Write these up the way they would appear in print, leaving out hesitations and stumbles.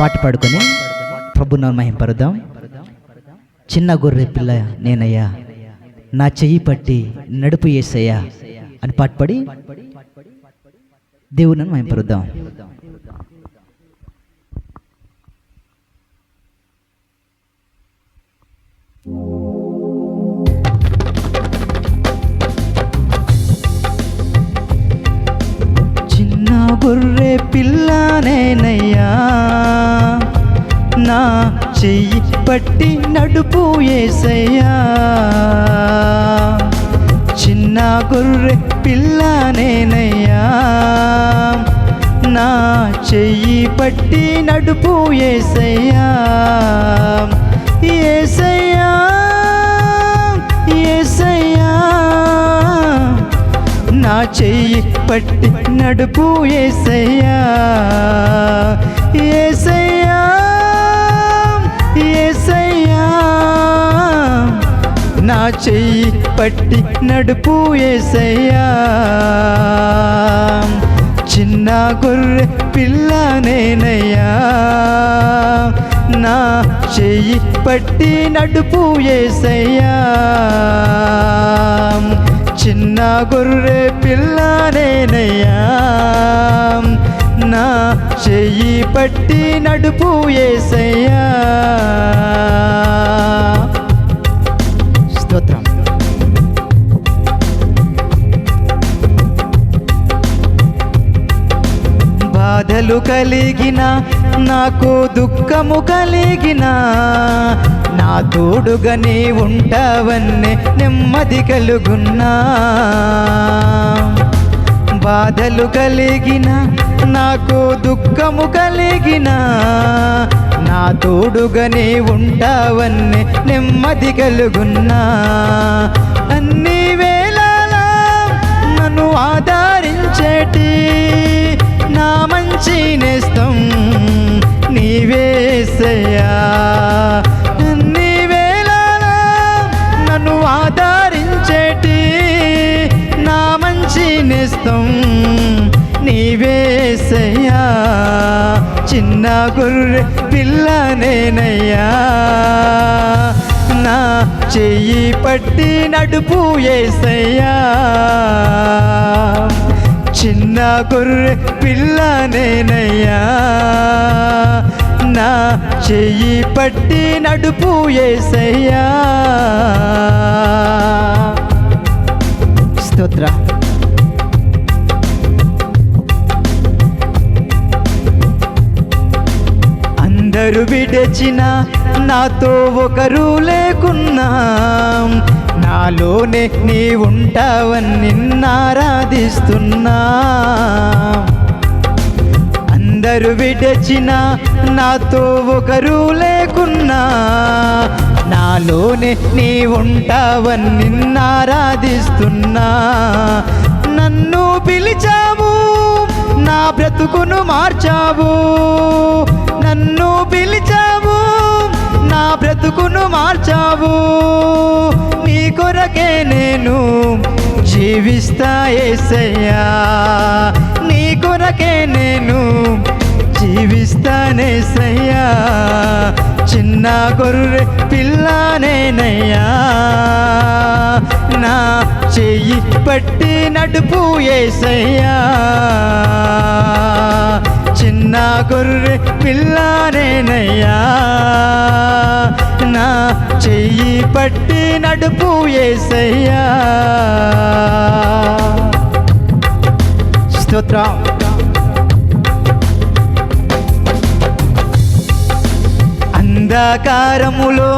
పాట పాడుకొని ప్రభునామ మహింపరుద్దాం. చిన్న గొర్రె పిల్ల నేనయ్యా, నా చెయ్యి పట్టి నడుపు యేసయ్యా అని పాట పాడి దేవుని మహింపరుద్దాం. చిన్న గొర్రె పిల్ల నేనయ్యా, నా చెయ్యి పట్టి నడుపు యేసయ్యా. చిన్న గొర్రె పిల్ల నేనయ్యా, నా చెయ్యి పట్టి నడుపు యేసయ్యా. యేసయ్యా యేసయ్యా, నా చెయ్యి పట్టి నడుపు యేసయ్యా. యేసయ్యా యేసయ్యా, నా చెయ్యి పట్టి నడుపు యేసయ్యా. చిన్న గొర్రె పిల్ల నేనయ్యా, నా చెయ్యి పట్టి నడుపు యేసయ్యా. చిన్న గొర్రె పిల్ల నేనయ్యా, నా చెయ్యి పట్టి నడుపు యేసయ్యా. స్తోత్రం. బాధలు కలిగిన, నాకు దుఃఖము కలిగిన, నా తోడుగా నీ ఉంటావన్నే నెమ్మది కలుగున్నా. బాధలు కలిగిన, నాకు దుఃఖము కలిగిన, నా తోడుగా నీ ఉంటావన్నే నెమ్మది కలుగున్నా. అన్ని వేళలా నన్ను ఆదరించేటి నా మంచి నేస్తం నీవే యేసయ్యా. అన్ని వేళలా నన్ను ఆదరించేటి నా మంచి నేస్తం నీవే యేసయ్యా. చిన్న గొర్రె పిల్ల నేనయ్యా, నా చెయ్యి పట్టి నడుపు యేసయ్యా. చిన్న గొర్రె పిల్ల నేనయ్యా, నా చెయ్యి పట్టి నడుపు యేసయ్యా. స్తోత్ర. అందరూ విడచిన, నాతో ఒకరు లేకున్నా, నాలోనే నీ ఉంటావని నిన్నారాధిస్తున్నా. అందరూ విడచిన, నాతో ఒకరు లేకున్నా, నాలోనే నీ ఉంటావని నిన్నారాధిస్తున్నా. నన్ను పిలిచావు, నా బ్రతుకును మార్చావు. నన్ను పిలిచావు, నా బ్రతుకును మార్చావు. నీ కొరకే నేను జీవిస్తా యేసయ్యా. నీ కొరకే నేను జీవిస్తానేసయ్యా. చిన్న గొర్రె పిల్ల నేనయ్యా, నా చెయ్యి పట్టి నడుపు యేసయ్యా. చిన్న గొర్రె పిల్ల నేనయ్యా, నా చెయ్యి పట్టి నడుపు యేసయ్యా. స్తోత్రం. అంధకారములో,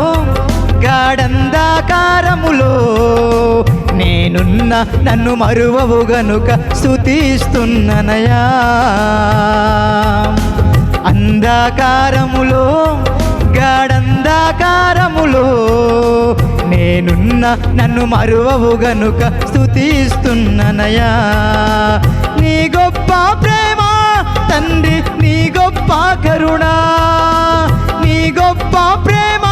గాఢంధకారములో నేనున్న, నన్ను మరువవు గనుక స్తుతిస్తున్ననయా. అంధకారములో, గాఢంధకారములో నేనున్న, నన్ను మరువవు గనుక స్తుతిస్తున్ననయా. నీ గొప్ప ప్రేమ తండ్రి, నీ గొప్ప కరుణ, నీ గొప్ప ప్రేమ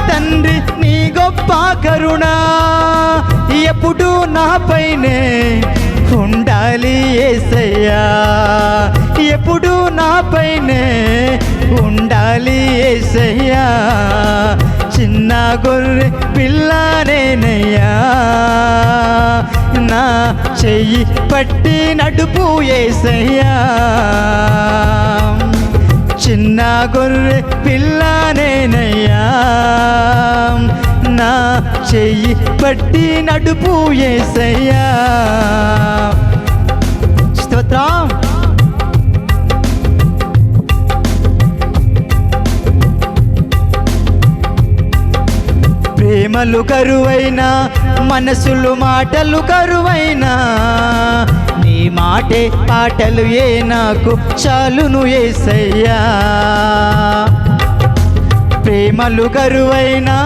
తండ్రి, నీ గొప్ప కరుణ ఎప్పుడు నాపైనే ఉండాలి యేసయ్యా. ఎప్పుడు నాపైనే ఉండాలి యేసయ్యా. చిన్న గొర్రె పిల్లనేనయ్యా, నా చెయ్యి పట్టి నడుపు యేసయ్యా. చిన్న గొర్రె పిల్లనేనయ్యా, నా చెయ్యి పట్టి నడుపు యేసయ్యా. స్తోత్రం. ప్రేమలు కరువైనా, మనసులు మాటలు కరువైనా, నీ మాటే పాటలు నాకు చాలును యేసయ్యా. ప్రేమలు కరువైనా,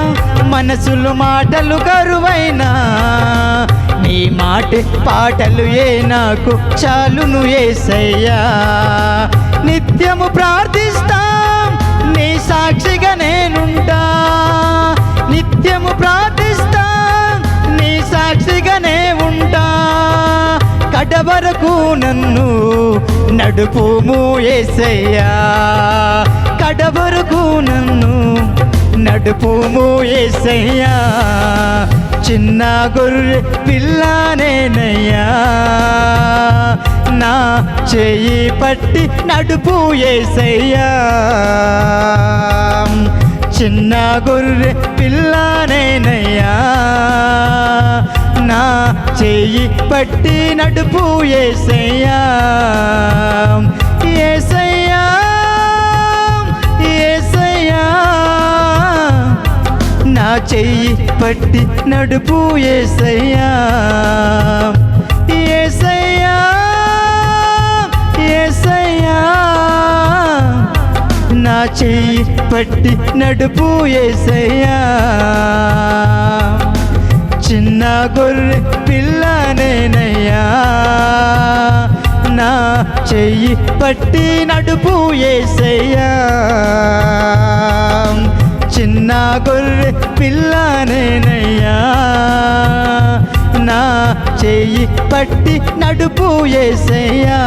మనసులు మాటలు కరువైనా, నీ మాటే పాటలు నాకు చాలును యేసయ్యా. నిత్యము ప్రార్థిస్తాం, నీ సాక్షిగా నేనుంటా. నిత్యము ప్రార్థిస్తా, నీ సాక్షిగానే ఉంటా. కడవరకు నన్ను నడుపుము యేసయ్యా. కడవరకు నన్ను నడుపుము యేసయ్యా. చిన్న గొర్రె పిల్లనేనయ్యా, నా చెయ్యి పట్టి నడుపు యేసయ్యా. చిన్న గొర్రె పిల్లనేనయ్యా, నా చెయ్యి పట్టి నడుపు యేసయ్యా. యేసయ్యా, యేసయ్యా, నా చెయ్యి పట్టి నడుపు యేసయ్యా. యేసయ్యా, యేసయ్యా, నా చెయ్యి పట్టి నడుపు యేసయ్యా. చిన్న గొర్రె పిల్లనేనయ్యా, నా చెయ్యి పట్టి నడుపు యేసయ్యా. చిన్న గొర్రె పిల్లనేనయ్యా, నా చెయ్యి పట్టి నడుపు యేసయ్యా.